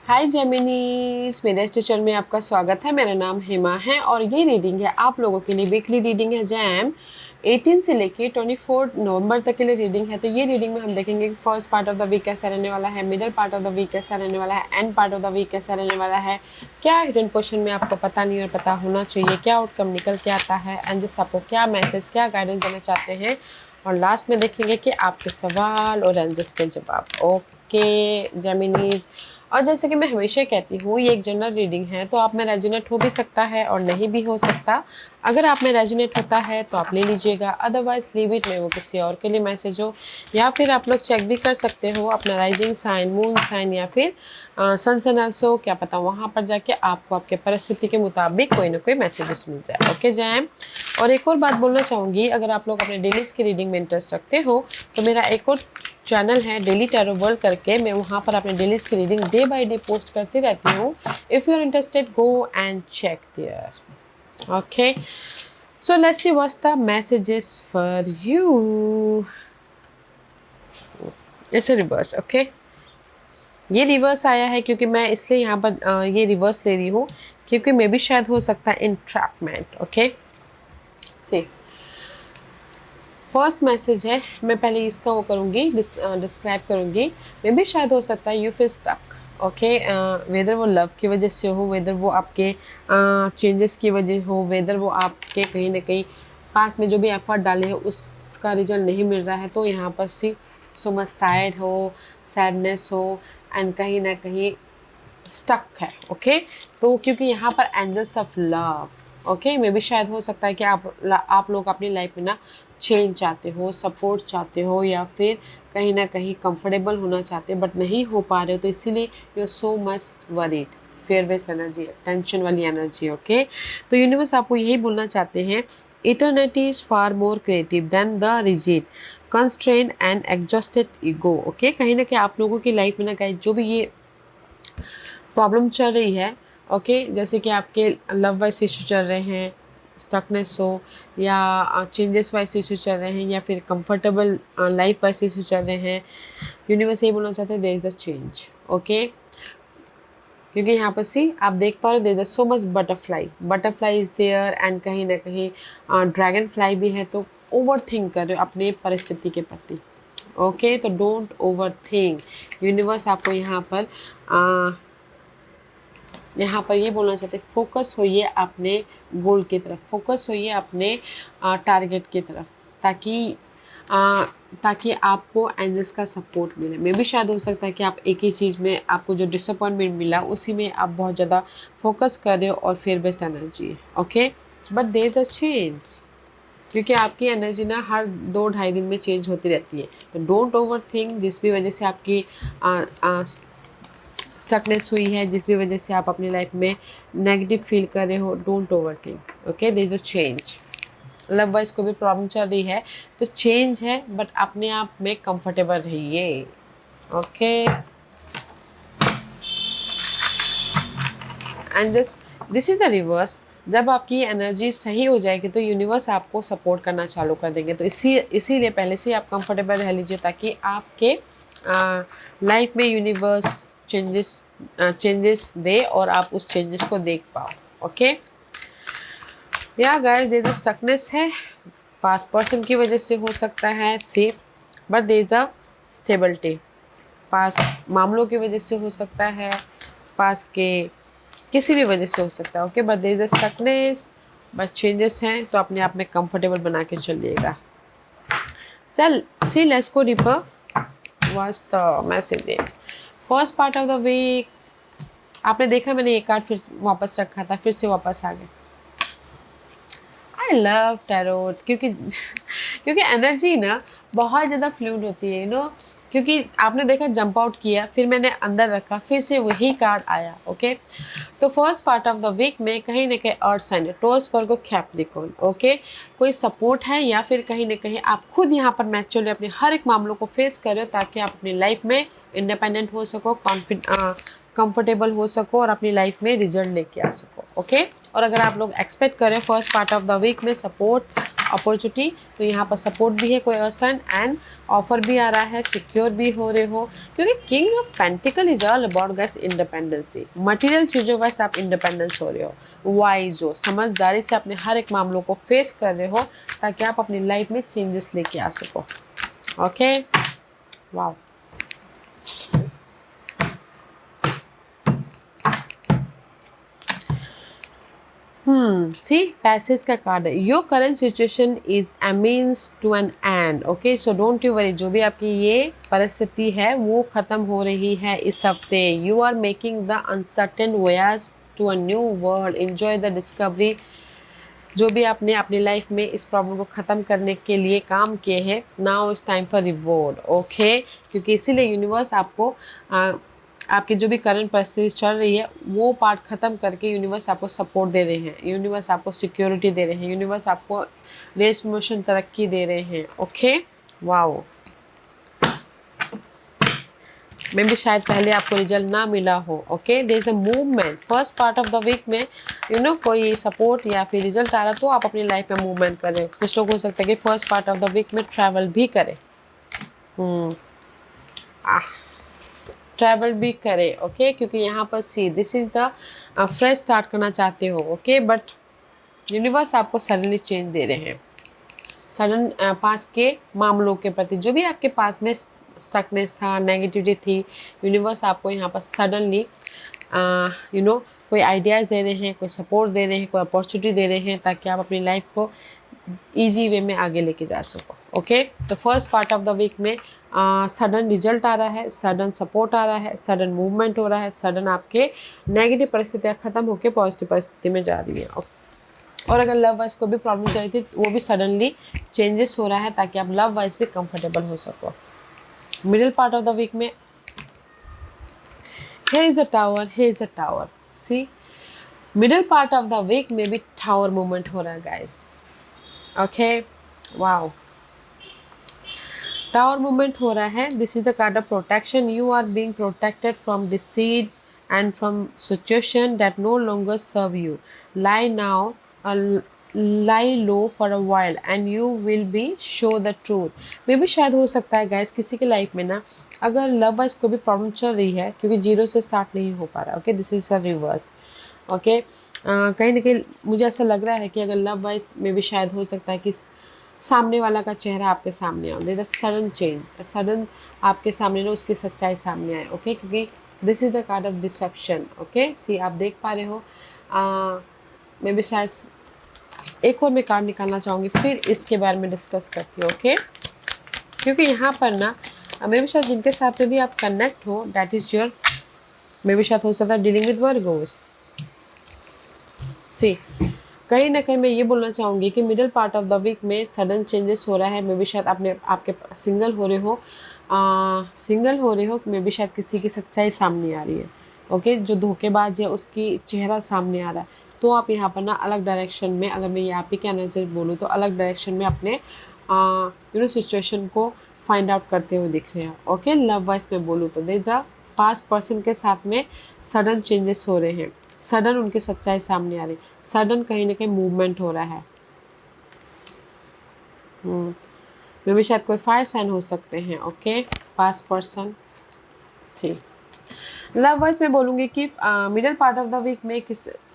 हाय जेमिनीज, मेरे इस टीचर में आपका स्वागत है। मेरा नाम हेमा है और ये रीडिंग है आप लोगों के लिए। वीकली रीडिंग है जैम 18 से लेके 24 नवंबर तक के लिए रीडिंग है। तो ये रीडिंग में हम देखेंगे कि first part of the week कैसा रहने वाला है, middle part of the week कैसा रहने वाला है, end part of the week कैसा रहने वाला है, क्या हिडन क्वेश्चन में आपको पता नहीं और पता होना चाहिए, क्या आउटकम निकल के आता है, एंड जस्ट आपको क्या मैसेज, क्या गाइडेंस देना चाहते हैं। और लास्ट में देखेंगे कि आपके सवाल और आंसर्स के जवाब। ओके जेमिनीज, और जैसे कि मैं हमेशा कहती हूँ ये एक जनरल रीडिंग है, तो आप में रेजोनेट हो भी सकता है और नहीं भी हो सकता। अगर आप में रेजोनेट होता है तो आप ले लीजिएगा, अदरवाइज लीव इट में वो किसी और के लिए मैसेज हो। या फिर आप लोग चेक भी कर सकते हो अपना राइजिंग साइन, मून साइन या फिर सन सन ऑल्सो, क्या पता वहाँ पर जाके आपको आपके परिस्थिति के मुताबिक कोई ना कोई मैसेजेस मिल जाए। Okay jam. और एक और बात बोलना चाहूँगी, अगर आप लोग अपने डेलीज की रीडिंग में इंटरेस्ट रखते हो तो मेरा एक और चैनल है डेली टैरो वर्ल्ड करके, मैं वहाँ पर अपने डेलीज की reading day by day post करती रहती हूँ। If you are interested go and check there. Okay, so let's see what's the messages for you. It's reverse. Okay, ये रिवर्स आया है क्योंकि मैं इसलिए यहाँ पर ये रिवर्स ले रही हूँ क्योंकि मे भी शायद हो सकता है इंट्रैपमेंट। ओके सी फर्स्ट मैसेज है, मैं पहले इसका वो करूँगी, डिस्क्राइब करूँगी। मे भी शायद हो सकता है you feel stuck. Okay, whether वो लव की वजह से हो, वेदर वो आपके चेंजेस की वजह हो, वेदर वो आपके कहीं ना कहीं पास में जो भी एफर्ट डाले हो उसका रिजल्ट नहीं मिल रहा है। तो यहाँ पर सी सो मच टायर्ड हो, सैडनेस हो, एंड कहीं ना कहीं स्टक है। ओके, तो क्योंकि यहाँ पर एंजल्स ऑफ लव, ओके, मे भी शायद हो सकता है कि आप लोग अपनी लाइफ में ना चेंज चाहते हो, सपोर्ट चाहते हो, या फिर कहीं ना कहीं कंफर्टेबल होना चाहते हो बट नहीं हो पा रहे हो, तो इसीलिए you are so much worried, fear waste energy, tension वाली एनर्जी। ओके, तो यूनिवर्स आपको यही बोलना चाहते हैं, eternity is far more creative than the rigid constrain and exhausted ego. Okay, कहीं ना कहीं आप लोगों की लाइफ में ना कहीं जो भी ये प्रॉब्लम चल रही है, ओके, जैसे कि आपके लव वाइज इशू चल रहे हैं, स्टकनेस हो, या चेंजेस वाइज इशू चल रहे हैं, या फिर कंफर्टेबल लाइफ वाइज इशू चल रहे हैं, यूनिवर्स ये बोलना चाहते हैं there is the change. Okay, क्योंकि यहाँ पर सी आप देख पा रहे हो there is so much butterfly is there, and कहीं ना कहीं ड्रैगन फ्लाई भी है। तो ओवर थिंक कर रहे हो अपने परिस्थिति के प्रति। ओके, तो डोंट ओवर थिंक। यूनिवर्स आपको यहाँ पर ये बोलना चाहते हैं फोकस होइए अपने गोल की तरफ, फोकस होइए अपने टारगेट की तरफ, ताकि आपको एंजल्स का सपोर्ट मिले। मे भी शायद हो सकता है कि आप एक ही चीज़ में आपको जो डिसअपॉइंटमेंट मिला उसी में आप बहुत ज़्यादा फोकस कर रहे हो और फिर बेस्ट एनर्जी है। Okay, but there is a change, क्योंकि आपकी एनर्जी ना हर 2-2.5 दिन में चेंज होती रहती है। तो डोंट ओवर थिंक, जिस भी वजह से आपकी स्टकनेस हुई है, जिस भी वजह से आप अपनी लाइफ में नेगेटिव फील कर रहे हो, don't over think. Okay, there is a change. Love wise कोई भी प्रॉब्लम चल रही है तो चेंज है, बट अपने आप में कंफर्टेबल रहिए। Okay, and just this is the reverse. जब आपकी एनर्जी सही हो जाएगी तो यूनिवर्स आपको सपोर्ट करना चालू कर देंगे। तो इसीलिए पहले से आप कंफर्टेबल रह लीजिए, ताकि आपके लाइफ में यूनिवर्स चेंजेस दे और आप उस चेंजेस को देख पाओ। ओके, या गाइस देयर इज स्टकनेस है, पास्ट पर्सन की वजह से हो सकता है see, but there is the stability, past मामलों की वजह से हो सकता है, पास्ट के किसी भी वजह से हो सकता है। Okay, but there is a stuckness, but changes हैं, तो अपने आप में कंफर्टेबल बना के चलिएगा। Sir see let's go deeper, what's the message है first part of the week. आपने देखा मैंने एक कार्ड फिर वापस रखा था, फिर से वापस आ गए। आई लव टैरोट, क्योंकि एनर्जी ना बहुत ज़्यादा फ्लूइड होती है, क्योंकि आपने देखा जंप आउट किया, फिर मैंने अंदर रखा, फिर से वही कार्ड आया। ओके, तो first part of the week में कहीं ना कहीं earth sign, Taurus, Virgo, Capricorn, okay, कोई सपोर्ट है, या फिर कहीं ना कहीं आप खुद यहाँ पर मैच्योरली अपने हर एक मामलों को फेस करो, ताकि आप अपनी लाइफ में इंडिपेंडेंट हो सको, कंफर्टेबल हो सको और अपनी लाइफ में रिजल्ट लेके आ सको। ओके, और अगर आप लोग एक्सपेक्ट करें first part of the week में सपोर्ट अपॉर्चुनिटी, तो यहाँ पर सपोर्ट भी है कोई पर्सन एंड ऑफर भी आ रहा है, सिक्योर भी हो रहे हो, क्योंकि king of pentacle is all about guys independency. Material चीज़ों वैसे आप इंडिपेंडेंस हो रहे हो, वाइज हो, समझदारी से अपने हर एक मामलों को फेस कर रहे हो ताकि आप अपनी लाइफ में चेंजेस लेके आ सको। Okay, wow. सी पैसेज का कार्ड है। Your current situation is a means to an end. Okay, so don't you worry, जो भी आपकी ये परिस्थिति है वो ख़त्म हो रही है इस हफ्ते। You are making the uncertain voyage to a new world, enjoy the discovery. जो भी आपने अपनी लाइफ में इस प्रॉब्लम को ख़त्म करने के लिए काम किए हैं, now it's time for reward. Okay, क्योंकि इसीलिए यूनिवर्स आपको आपकी जो भी करंट परिस्थिति चल रही है वो पार्ट ख़त्म करके यूनिवर्स आपको सपोर्ट दे रहे हैं, यूनिवर्स आपको सिक्योरिटी दे रहे हैं, यूनिवर्स आपको रेस प्रमोशन तरक्की दे रहे हैं। Okay, wow. मे भी शायद पहले आपको रिजल्ट ना मिला हो। Okay, there is a movement first part of the week में, कोई सपोर्ट या फिर रिजल्ट आ रहा तो आप अपनी लाइफ में मूवमेंट करें। कुछ लोग हो सकता है कि first part of the week में ट्रैवल भी करें, ट्रैवल भी करें। ओके, क्योंकि यहाँ पर see this is the fresh start करना चाहते हो। ओके, बट यूनिवर्स आपको सडनली चेंज दे रहे हैं, सडन पास के मामलों के प्रति जो भी आपके पास में स्टकनेस था, नेगेटिविटी थी, यूनिवर्स आपको यहाँ पर सडनली कोई आइडियाज़ दे रहे हैं, कोई सपोर्ट दे रहे हैं, कोई अपॉर्चुनिटी दे रहे हैं ताकि आप अपनी लाइफ को ईजी वे में आगे लेके जा सको। ओके, तो first part of the week में सडन रिजल्ट आ रहा है, सडन सपोर्ट आ रहा है, सडन मूवमेंट हो रहा है, सडन आपके नेगेटिव परिस्थितियाँ ख़त्म होकर पॉजिटिव परिस्थिति में जा रही है। और अगर लव वाइज को भी प्रॉब्लम चल रही थी वो भी सडनली चेंजेस हो रहा है ताकि आप लव वाइज भी कंफर्टेबल हो सको। Middle part of the week में here is the tower, see middle part of the week में भी टावर मूवमेंट हो रहा है guys. Okay, wow, tower movement हो रहा है। This is the card of protection. You are being protected from deceit and from situation that no longer serve you. Lie low for a while and you will be show the truth. मे भी शायद हो सकता है guys किसी की life में ना अगर लव वाइज को भी प्रॉब्लम चल रही है, क्योंकि जीरो से स्टार्ट नहीं हो पा रहा। Okay, this is a reverse. Okay, कहीं ना कहीं मुझे ऐसा लग रहा है कि अगर लव वाइज में भी शायद हो सकता है कि सामने वाला का चेहरा आपके सामने आओ, देयर सडन चेंज, सडन आपके सामने ना उसकी सच्चाई सामने आए। ओके, क्योंकि this is the card of deception. Okay, see आप देख पा रहे हो। मैं भी शायद एक और मैं कार्ड निकालना चाहूँगी, फिर इसके बारे में डिस्कस करती हूँ। ओके, क्योंकि यहाँ पर ना मैं भी शायद जिनके साथ में भी आप कनेक्ट हो, दैट इज योर, मैं भी शायद हो सकता है डीलिंग विद वर्गोस। सी कहीं ना कहीं मैं ये बोलना चाहूँगी कि middle part of the week में सडन चेंजेस हो रहा है। मैं भी शायद आपके सिंगल हो रहे हो, मैं भी शायद किसी की सच्चाई सामने आ रही है। ओके, जो धोखेबाज है उसकी चेहरा सामने आ रहा है, तो आप यहाँ पर ना अलग डायरेक्शन में, अगर मैं यहाँ पे क्या नज़र बोलूँ तो अलग डायरेक्शन में अपने सिचुएशन को फाइंड आउट करते हुए दिख रहे हैं। ओके, लव वाइज में बोलूँ तो देख द पास्ट पर्सन के साथ में सडन चेंजेस हो रहे हैं, सडन उनकी सच्चाई सामने आ रही है, सडन कहीं ना कहीं मूवमेंट हो रहा है। मे भी शायद कोई फायर साइन हो सकते हैं। Okay, past person. See love wise में बोलूँगी कि middle part of the week में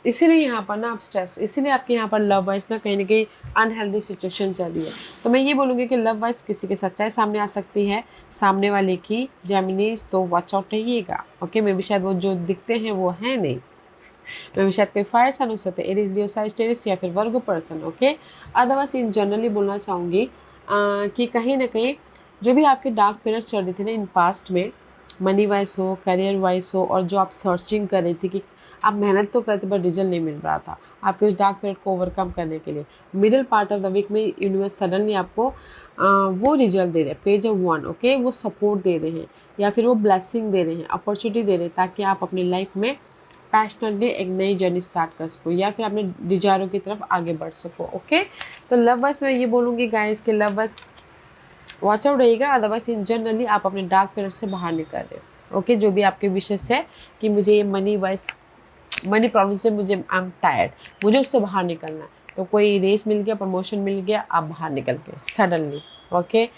इसीलिए यहाँ पर ना आप स्ट्रेस, इसीलिए आपके यहाँ पर लव वाइज ना कहीं अनहेल्दी सिचुएशन चल रही है। तो मैं ये बोलूँगी कि लव वाइज किसी की सच्चाई सामने आ सकती है, सामने वाले की जेमिनीज, तो वॉच आउट रहिएगा। ओके, मे भी शायद वो जो दिखते हैं वो है नहीं, मे भी शायद कोई फायर साइन हो सकते हैं, एरीज, लियो, सैजिटेरियस या फिर Virgo person. Okay, otherwise in generally बोलना चाहूँगी कि कहीं ना कहीं जो भी आपके डार्क पीरियड चल रही थी ना इन पास्ट में, मनी वाइज हो, करियर वाइज हो, और जो आप सर्चिंग कर रही थी कि आप मेहनत तो करते बट रिजल्ट नहीं मिल रहा था आपके उस डार्क पीरियड को ओवरकम करने के लिए, middle part of the week में यूनिवर्स सडनली आपको वो रिजल्ट दे रहे हैं, पेज ऑफ वन। ओके, वो सपोर्ट दे रहे हैं या फिर वो ब्लेसिंग दे रहे हैं, अपॉर्चुनिटी दे रहे हैं ताकि आप अपनी लाइफ में पैशनेटली एक नई जर्नी स्टार्ट कर सको या फिर अपने डिजायरों की तरफ आगे बढ़ सको। ओके, तो लव वाइज मैं ये बोलूँगी गाइस कि लव वाइज वॉच आउट रहेगा, अदरवाइज इन जनरली आप अपने डार्क पीरियड से बाहर निकल रहे हो। ओके, जो भी आपके विशेष है कि मुझे ये मनी प्रॉब्लम से मुझे आई एम टायर्ड, मुझे उससे बाहर निकलना है, तो कोई रेस मिल गया, प्रमोशन मिल गया, आप बाहर निकल गए सडनली। ओके,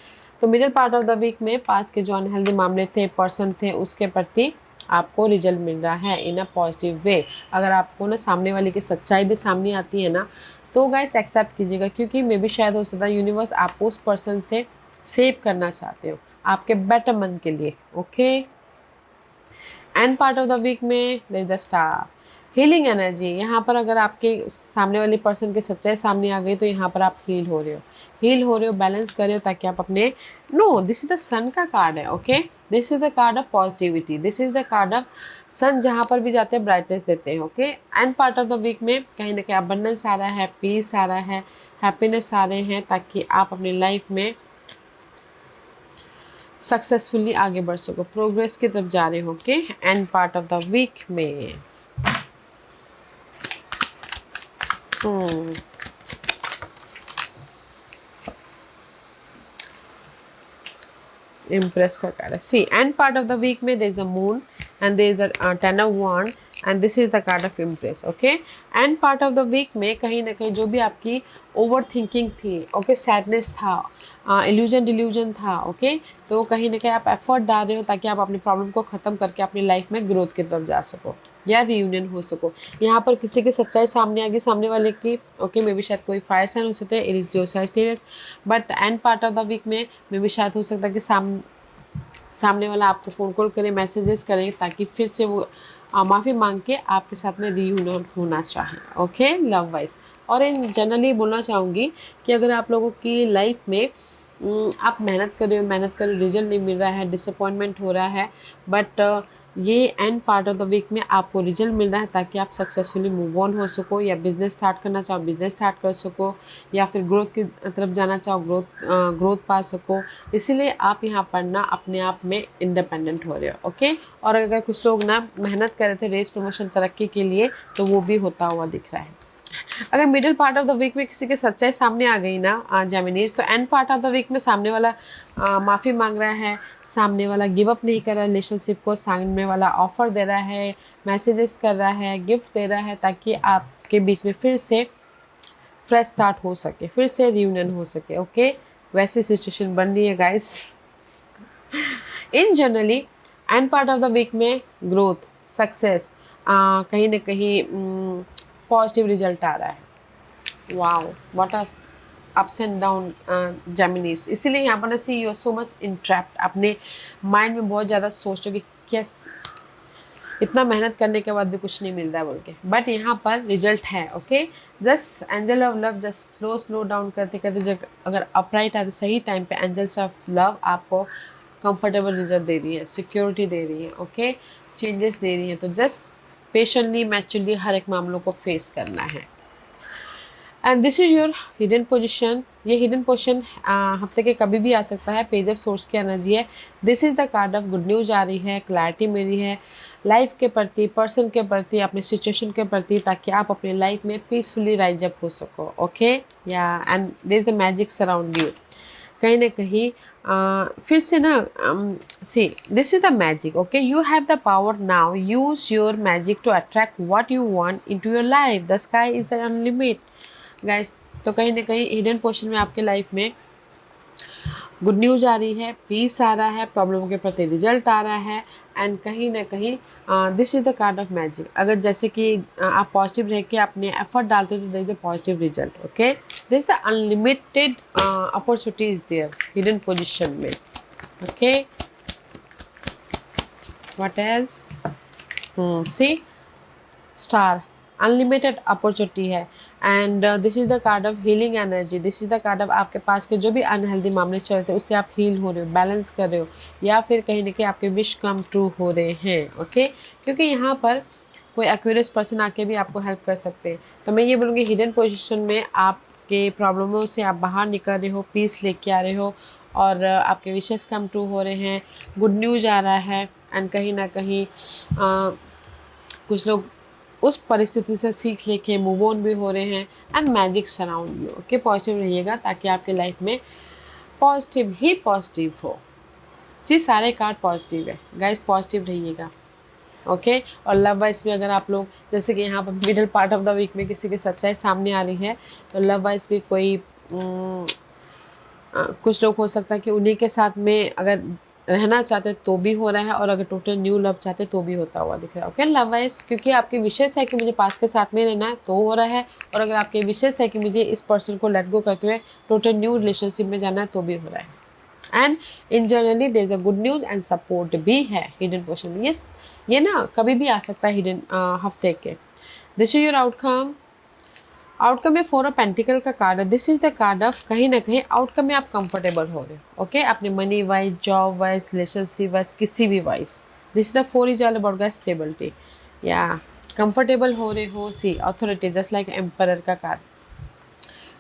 तो middle part of the week में पास के जो अनहेल्दी मामले थे, पर्सन थे, उसके प्रति आपको रिजल्ट मिल रहा है इन अ पॉजिटिव वे। अगर आपको ना सामने वाले की सच्चाई भी सामने आती है ना, तो गाइस एक्सेप्ट कीजिएगा, क्योंकि मे भी शायद हो सकता है यूनिवर्स आपको उस पर्सन से सेव करना चाहते हो आपके बेटर मन के लिए। Okay, end part of the week में there the star healing energy. यहाँ पर अगर आपके सामने वाली पर्सन की सच्चाई सामने आ गई तो यहाँ पर आप हील हो रहे हो, बैलेंस कर रहे हो, ताकि आप अपने no this is the sun का कार्ड है। Okay, this is the card of positivity, this is the card of sun, जहाँ पर भी जाते हैं ब्राइटनेस देते हैं। Okay, end part of the week में कहीं ना कहीं अबंडेंस आ रहा है, पीस आ रहा है, हैप्पीनेस आ रहे हैं, ताकि आप अपनी लाइफ में सक्सेसफुली आगे बढ़ सको, प्रोग्रेस की तरफ जा रहे हो। Okay, end part of the week में इम्प्रेस का कार्ड है। See end part of the week में there is the moon and there is the ten of wand and this is the card of Empress. Okay, end part of the week में कहीं ना कहीं जो भी आपकी overthinking थी, okay, sadness था, इल्यूजन डिल्यूजन था, ओके, तो कहीं ना कहीं आप एफर्ट डाल रहे हो ताकि आप अपनी प्रॉब्लम को ख़त्म करके अपनी लाइफ में ग्रोथ की तरफ जा सको या रियूनियन हो सको। यहाँ पर किसी की सच्चाई सामने आ गई, सामने वाले की, ओके, मे बी शायद कोई फायर साइन हो सकते हैं, इट इज जो Sagittarius, but end part of the week में मे बी शायद हो सकता है कि सामने वाला आपको फ़ोन कॉल करे, मैसेजेस करें, ताकि फिर से वो माफ़ी मांग के आपके साथ में रियूनियन होना चाहें। Okay, love wise. और इन जनरली बोलना चाहूँगी कि अगर आप लोगों की लाइफ में आप मेहनत कर रहे हो, रिजल्ट नहीं मिल रहा है, डिसअपॉइंटमेंट हो रहा है, बट ये end part of the week में आपको रिजल्ट मिल रहा है ताकि आप सक्सेसफुली मूव ऑन हो सको, या बिजनेस स्टार्ट करना चाहो बिजनेस स्टार्ट कर सको, या फिर ग्रोथ की तरफ जाना चाहो ग्रोथ पा सको। इसीलिए आप यहाँ पर ना अपने आप में इंडिपेंडेंट हो रहे हो। ओके, और अगर कुछ लोग ना मेहनत कर रहे थे रेस प्रमोशन तरक्की के लिए, तो वो भी होता हुआ दिख रहा है। अगर middle part of the week में किसी की सच्चाई सामने आ गई ना जेमिनीज, तो end part of the week में सामने वाला माफ़ी मांग रहा है, सामने वाला गिव अप नहीं कर रहा रिलेशनशिप को, सामने वाला ऑफर दे रहा है, मैसेजेस कर रहा है, गिफ्ट दे रहा है, ताकि आपके बीच में फिर से फ्रेश स्टार्ट हो सके, फिर से रियूनियन हो सके। ओके, वैसी सिचुएशन बन रही है guys. In generally end part of the week में ग्रोथ, सक्सेस, कहीं ना कहीं पॉजिटिव रिजल्ट आ रहा है। Wow, what are ups and down Geminis. इसीलिए यहाँ पर ना see you are so much entrapped, अपने माइंड में बहुत ज़्यादा सोचो कि कैस इतना मेहनत करने के बाद भी कुछ नहीं मिल रहा है बोल के, बट यहाँ पर रिजल्ट है। Okay, just angel of love just slow down करते करते जब अगर अपराइट आते सही टाइम पे एंजल्स ऑफ लव आपको कंफर्टेबल रिजल्ट दे रही है, सिक्योरिटी दे रही है, ओके, चेंजेस दे रही है। तो जस्ट पेशेंटली मैच्योरली हर एक मामलों को फेस करना है। And this is your hidden position. ये हिडन पोजिशन हफ्ते के कभी भी आ सकता है, पेज ऑफ सोर्स की एनर्जी है। This is the card of good news आ रही है, क्लैरिटी मिली है लाइफ के प्रति, पर्सन के प्रति, अपने सिचुएशन के प्रति, ताकि आप अपनी लाइफ में पीसफुली राइज अप हो सको। ओके, या and this is the magic surround you. कहीं ना कहीं फिर से ना see this is the magic. Okay, you have the power now, use your magic to attract what you want into your life. The sky is the unlimit guys. तो कहीं ना कहीं हिडन पोर्शन में आपके लाइफ में good news आ रही है, piece आ रहा है, प्रॉब्लम के प्रति रिजल्ट आ रहा है, एंड कहीं ना कहीं this is the card of magic. अगर जैसे कि आप पॉजिटिव रह के अपने एफर्ट डालते हो तो there is the positive result. Okay, this the unlimited opportunity is there hidden position में। Okay, what else, see star, unlimited opportunity है, and this is the card of healing energy. This is the card of आपके पास के जो भी unhealthy मामले चल रहे थे उससे आप हील हो रहे हो, बैलेंस कर रहे हो, या फिर कहीं ना कहीं आपके विश कम ट्रू हो रहे हैं। ओके, क्योंकि यहाँ पर कोई एक्यूरेट पर्सन आके भी आपको हेल्प कर सकते हैं। तो मैं ये बोलूँगी हिडन पोजीशन में आपके प्रॉब्लमों से आप बाहर निकल रहे हो, पीस लेके आ रहे हो, और आपके विशेष कम ट्रू हो रहे हैं, गुड न्यूज़ आ रहा है, एंड कहीं ना कहीं कुछ लोग उस परिस्थिति से सीख लेके मूव ऑन भी हो रहे हैं, and magic surround you. Okay, positive रहिएगा ताकि आपके लाइफ में पॉजिटिव ही पॉजिटिव हो। सी सारे कार्ड पॉजिटिव है गाइस, पॉजिटिव रहिएगा। ओके। और लव वाइज भी अगर आप लोग जैसे कि यहाँ पर middle part of the week में किसी की सच्चाई सामने आ रही है, तो लव वाइज भी कोई कुछ लोग हो सकता है कि उन्हीं के साथ में अगर रहना चाहते तो भी हो रहा है, और अगर टोटल न्यू लव चाहते तो भी होता हुआ दिख रहा है। ओके, लव वाइज क्योंकि आपकी विशेष है कि मुझे पास के साथ में रहना है तो हो रहा है, और अगर आपके विशेष है कि मुझे इस पर्सन को लेट गो करते हुए टोटल न्यू रिलेशनशिप में जाना है तो भी हो रहा है। And in generally there is a good news and support भी है हिडन पोर्शन में। ये ना कभी भी आ सकता है हिडन हफ्ते के। This is your outcome. Outcome में 4 ऑफ पेंटिकल का कार्ड है। This is the card of कहीं ना कहीं आउटकम में आप कंफर्टेबल हो रहे हो। ओके, अपने money wise, job wise, relationship wise, किसी भी wise. This is the 4 is all about guys stability, या कंफर्टेबल हो रहे हो। सी अथॉरिटी जस्ट लाइक एम्परर का कार्ड,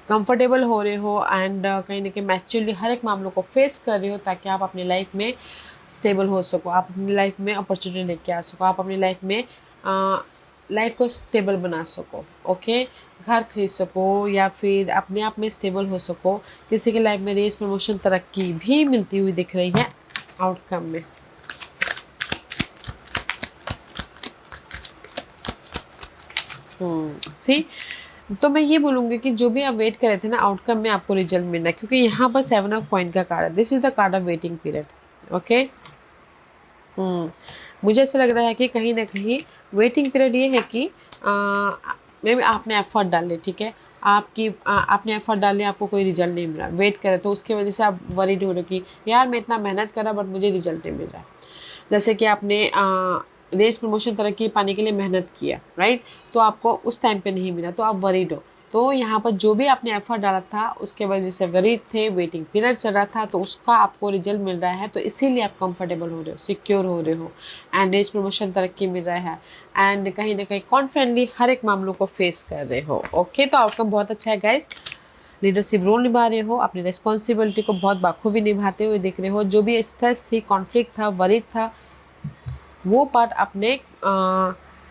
कंफर्टेबल हो रहे हो एंड कहीं ना कहीं मैच्योरली हर एक मामलों को फेस कर रहे हो ताकि आप अपनी लाइफ में स्टेबल हो सको, आप अपनी लाइफ में अपॉर्चुनिटी लेके आ सको, आप अपनी लाइफ में लाइफ को स्टेबल बना सको। ओके, घर खरीद सको या फिर अपने आप में स्टेबल हो सको। किसी की लाइफ में रेस, प्रमोशन, तरक्की भी मिलती हुई दिख रही है आउटकम में। सी, तो मैं ये बोलूँगी कि जो भी आप वेट कर रहे थे ना आउटकम में आपको रिजल्ट मिलना है, क्योंकि यहाँ पर 7 ऑफ कॉइन का कार्ड है। This is the card of waiting period. Okay, मुझे ऐसा लग रहा है कि कहीं ना कहीं वेटिंग पीरियड ये है कि मे बी आपने एफर्ट डाले, ठीक है, आपने एफर्ट डाले, आपको कोई रिजल्ट नहीं मिला, वेट करे, तो उसकी वजह से आप वरीड हो रहे हो कि यार मैं इतना मेहनत करा बट मुझे रिजल्ट नहीं मिल रहा। जैसे कि आपने रेस, प्रमोशन, तरक्की पाने के लिए मेहनत किया, राइट, तो आपको उस टाइम पे नहीं मिला तो आप वरीड हो। तो यहाँ पर जो भी आपने एफर्ट डाला था उसके वजह से वरीड थे, वेटिंग पीरियड चल रहा था, तो उसका आपको रिजल्ट मिल रहा है, तो इसीलिए आप कंफर्टेबल हो रहे हो, सिक्योर हो रहे हो एंड रेस, प्रमोशन, तरक्की मिल रहा है एंड कहीं ना कहीं कॉन्फिडेंटली हर एक मामलों को फेस कर रहे हो। ओके, तो आउटकम बहुत अच्छा है गाइस। लीडरशिप रोल निभा रहे हो, अपनी रिस्पॉन्सिबिलिटी को बहुत बाखूबी निभाते हुए दिख रहे हो। जो भी स्ट्रेस थी, कॉन्फ्लिक्ट था, वरीड था, वो पार्ट अपने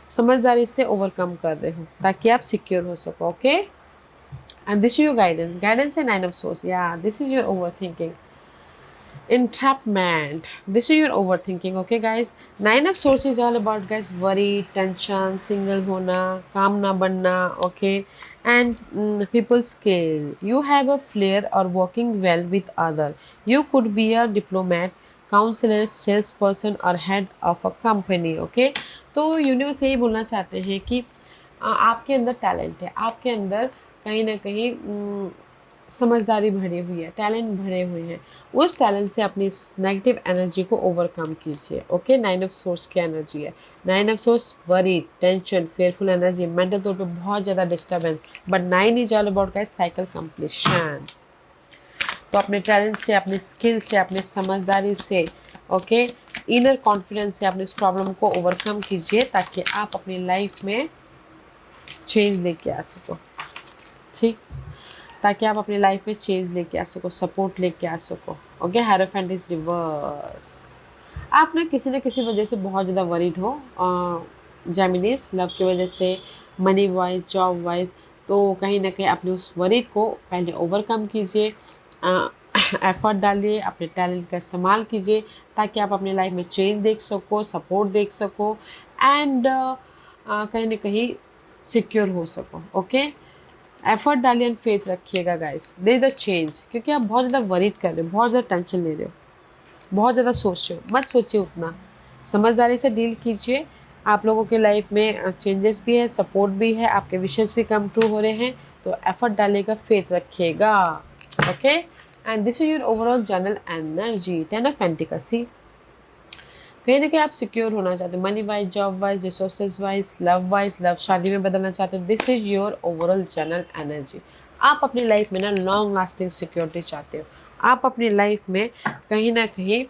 समझदारी से ओवरकम कर रहे हो ताकि आप सिक्योर हो सको। Okay, and this is your guidance है 9 ऑफ सोर्स, या this is your over thinking, entrapment, this is your overthinking। okay guys, 9 of source is all about guys worry, tension, single होना, काम ना बनना। okay, and people scale, you have a flair or working well with other, you could be a diplomat, counselor, salesperson or head of a company। okay, तो universe यही बोलना चाहते हैं कि आपके अंदर टैलेंट है, आपके अंदर कहीं ना कहीं समझदारी भरी हुई है, टैलेंट भरे हुए हैं। उस टैलेंट से अपनी नेगेटिव एनर्जी को ओवरकम कीजिए। ओके, 9 ऑफ सोर्स की एनर्जी है। 9 of source worry, tension, fearful energy, mental तौर पे बहुत ज़्यादा disturbance, but 9 is all about guys cycle completion. तो अपने टैलेंट से, अपने स्किल से, अपने समझदारी से, ओके, इनर कॉन्फिडेंस से अपने इस प्रॉब्लम को ओवरकम कीजिए ताकि आप अपनी लाइफ में चेंज लेके आ सको। ठीक, ताकि आप अपनी लाइफ में चेंज लेके आ सको, सपोर्ट लेके आ सको। Okay, hierophant is reverse. आप ना किसी वजह से बहुत ज़्यादा वरीड हो, जेमिनीज, लव की वजह से, मनी वाइज, जॉब वाइज, तो कहीं ना कहीं अपने उस वरीड को पहले ओवरकम कीजिए, एफर्ट डालिए, अपने टैलेंट का इस्तेमाल कीजिए ताकि आप अपनी लाइफ में चेंज देख सको, सपोर्ट देख सको एंड कहीं ना कहीं सिक्योर हो सको। ओके, एफर्ट डालिए एंड फेथ रखिएगा गाइस, दे द चेंज, क्योंकि आप बहुत ज़्यादा वरीड कर रहे हो, बहुत ज़्यादा टेंशन ले रहे हो, बहुत ज़्यादा सोच रहे हो। मत सोचिए उतना, समझदारी से डील कीजिए। आप लोगों के लाइफ में चेंजेस भी है, सपोर्ट भी है, आपके विशेष भी कम ट्रू हो रहे हैं, तो एफर्ट डालिएगा, फेथ रखिएगा। Okay, and this is your overall general energy, 10 of pentacles. See, कहीं ना कहीं आप सिक्योर होना चाहते हो, money wise, job wise, resources wise, love शादी में बदलना चाहते हो। This is your overall general energy. आप अपनी लाइफ में ना लॉन्ग लास्टिंग सिक्योरिटी चाहते हो, आप अपनी लाइफ में कहीं ना कहीं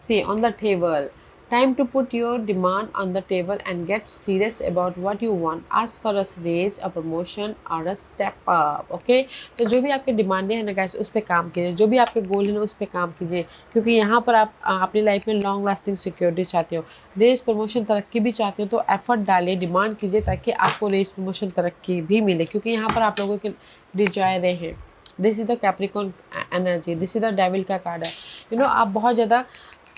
see on the table, time to put your demand on the table and get serious about what you want, ask for a raise, a promotion और अ स्टेप अप। ओके, तो जो भी आपके डिमांडें हैं ना गाइस, उस पर काम कीजिए, जो भी आपके गोल है ना उस पर काम कीजिए, क्योंकि यहाँ पर आप अपनी लाइफ में लॉन्ग लास्टिंग सिक्योरिटी चाहते हो, रेस, प्रमोशन, तरक्की भी चाहते हो, तो एफर्ट डालिए, डिमांड कीजिए ताकि आपको रेस, प्रमोशन, तरक्की भी मिले, क्योंकि यहाँ पर आप लोगों के डिजायरें हैं। This is the Capricorn energy, this is the devil का कार्ड है। आप बहुत ज़्यादा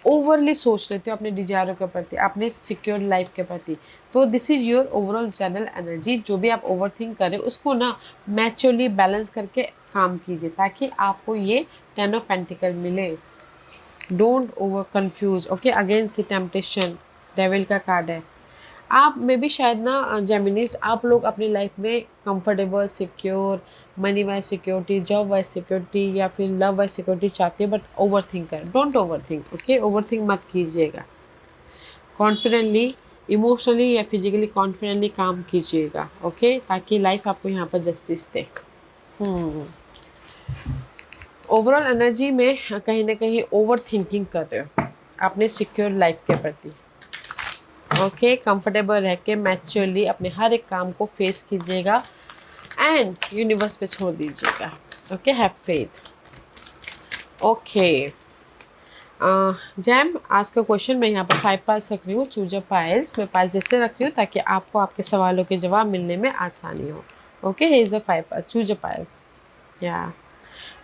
ओवरली सोच लेते हो अपने डिजायरों के प्रति, अपने सिक्योर लाइफ के प्रति। तो this is your overall general energy. जो भी आप ओवर थिंक करें उसको ना मैच्योरली बैलेंस करके काम कीजिए ताकि आपको ये 10 ऑफ पेंटिकल मिले। Don't over confuse, okay. Against the temptation, devil का कार्ड है। आप में भी शायद ना जेमिनीज, आप लोग अपनी लाइफ में comfortable, secure, money wise security, job wise security या फिर लव वाइज सिक्योरिटी चाहते हैं, बट ओवर थिंक करें। Don't over think, okay. Over think मत कीजिएगा। कॉन्फिडेंटली, इमोशनली या फिजिकली कॉन्फिडेंटली काम कीजिएगा, ओके, ताकि लाइफ आपको यहाँ पर जस्टिस दे। ओवरऑल एनर्जी में कहीं ना कहीं ओवर थिंकिंग कर रहे हो अपने सिक्योर लाइफ के प्रति, ओके। कंफर्टेबल रह के मैच्योरली अपने हर एक काम को फेस कीजिएगा एंड यूनिवर्स पे छोड़ दीजिएगा, okay. Have faith, okay. Jam, आज का क्वेश्चन मैं यहाँ पर 5 पाइल्स रख रही हूँ। चूज अ पाइल्स, मैं पाइल्स इसलिए रख रही हूँ ताकि आपको आपके सवालों के जवाब मिलने में आसानी हो, okay. He is the 5 piles, choose a piles, yeah.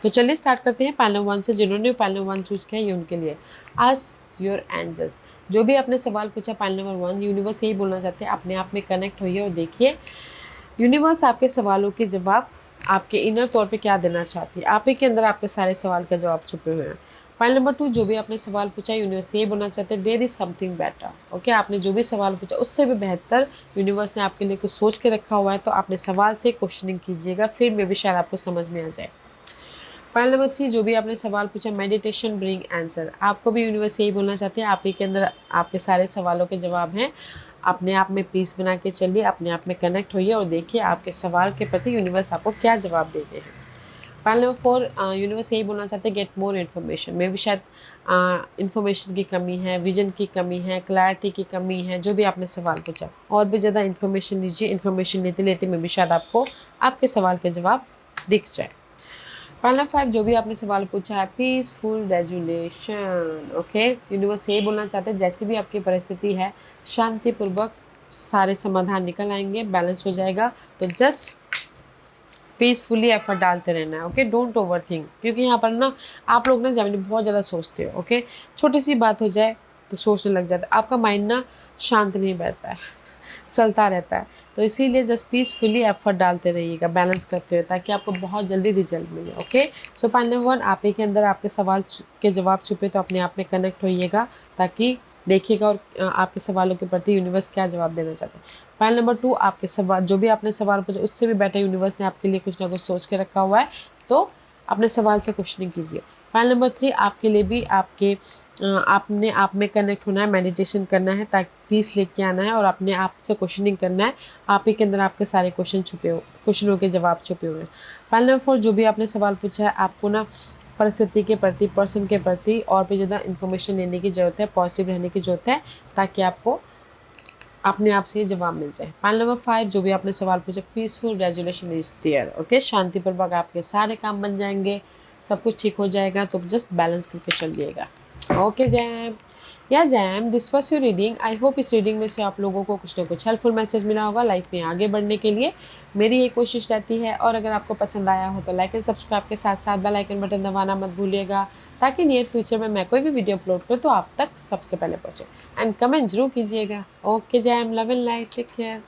तो चलिए स्टार्ट करते हैं पाइल नंबर 1 से। जिन्होंने पाइल नंबर 1 चूज़ किया ये उनके लिए। आस्क योर एंजल्स, जो भी आपने सवाल पूछा पाइल नंबर 1, यूनिवर्स यही बोलना चाहते हैं, अपने आप में कनेक्ट होइए और देखिए यूनिवर्स आपके सवालों के जवाब आपके इनर तौर पे क्या देना चाहती है। आप ही के अंदर आपके सारे सवाल के जवाब छुपे हुए हैं। पाइल नंबर 2, जो भी आपने सवाल पूछा यूनिवर्स यही बोलना चाहते हैं, there is something better, okay. आपने जो भी सवाल पूछा उससे भी बेहतर यूनिवर्स ने आपके लिए कुछ सोच के रखा हुआ है, तो आपने सवाल से क्वेश्चनिंग कीजिएगा, फिर में भी शायद आपको समझ में आ जाए। पाइल नंबर 3, जो भी आपने सवाल पूछा, मेडिटेशन ब्रिंग आंसर, आपको भी यूनिवर्स यही बोलना चाहते हैं, आप ही के अंदर आपके सारे सवालों के जवाब हैं। अपने आप में पीस बना के चलिए, अपने आप में कनेक्ट होइए और देखिए आपके सवाल के प्रति यूनिवर्स आपको क्या जवाब देते हैं। पाइल नंबर 4, यूनिवर्स यही बोलना चाहते हैं, गेट मोर इन्फॉर्मेशन। में भी शायद इन्फॉर्मेशन की कमी है, विजन की कमी है, क्लैरिटी की कमी है। जो भी आपने सवाल पूछा और भी ज़्यादा इन्फॉर्मेशन लीजिए, इन्फॉर्मेशन लेते लेते में भी शायद आपको आपके सवाल के जवाब दिख जाए। पाइल नंबर 5, जो भी आपने सवाल पूछा है, पीसफुल रेजुलेशन, ओके। यूनिवर्स यही बोलना चाहते हैं, जैसी भी आपकी परिस्थिति है शांतिपूर्वक सारे समाधान निकल आएंगे, बैलेंस हो जाएगा। तो जस्ट पीसफुली एफर्ट डालते रहना है, ओके। डोंट ओवर थिंक, क्योंकि यहाँ पर ना आप लोग ना जब बहुत ज़्यादा सोचते हो, ओके। छोटी सी बात हो जाए तो सोचने लग जाता है, आपका माइंड ना शांत नहीं बैठता है, चलता रहता है। तो इसीलिए जस्ट पीसफुली एफर्ट डालते रहिएगा, बैलेंस करते हुए, ताकि आपको बहुत जल्दी रिजल्ट मिले, ओके। सो पाइल नंबर 1, आप ही के अंदर आपके सवाल के जवाब छुपे, तो अपने आप में कनेक्ट होइएगा ताकि देखिएगा और आपके सवालों के प्रति यूनिवर्स क्या जवाब देना चाहता है। पाइल नंबर 2, आपके सवाल, जो भी आपने सवाल पूछा उससे भी बेटर यूनिवर्स ने आपके लिए कुछ ना कुछ सोच के रखा हुआ है, तो अपने सवाल से क्वेश्चनिंग कीजिए। पाइल नंबर 3, आपके लिए भी आपके आपने आप में कनेक्ट होना है, मेडिटेशन करना है, ताकि पीस लेके आना है और अपने आप से क्वेश्चनिंग करना है। आप ही के अंदर आपके सारे क्वेश्चनों के जवाब छुपे हुए हैं। पाइल नंबर 4, जो भी आपने सवाल पूछा है, आपको ना परिस्थिति के प्रति, पर्सन के प्रति और भी ज़्यादा इन्फॉर्मेशन लेने की ज़रूरत है, पॉजिटिव रहने की ज़रूरत है, ताकि आपको अपने आप से ये जवाब मिल जाए। पाइल नंबर 5, जो भी आपने सवाल पूछा, peaceful resolution is there, okay. शांतिपूर्वक आपके सारे काम बन जाएंगे, सब कुछ ठीक हो जाएगा, तो जस्ट बैलेंस करके चलिएगा, ओके। जैम, या jam, this was your reading. I hope इस रीडिंग में से आप लोगों को कुछ ना कुछ हेल्पफुल मैसेज मिला होगा लाइफ में आगे बढ़ने के लिए। मेरी ये कोशिश रहती है, और अगर आपको पसंद आया हो तो लाइक एंड सब्सक्राइब के साथ साथ बेल आइकन बटन दबाना मत भूलिएगा, ताकि नियर फ्यूचर में मैं कोई भी वीडियो अपलोड करूँ तो आप तक सबसे पहले पहुँचे। एंड कमेंट जरूर कीजिएगा, ओके। जैम, love and light, take care.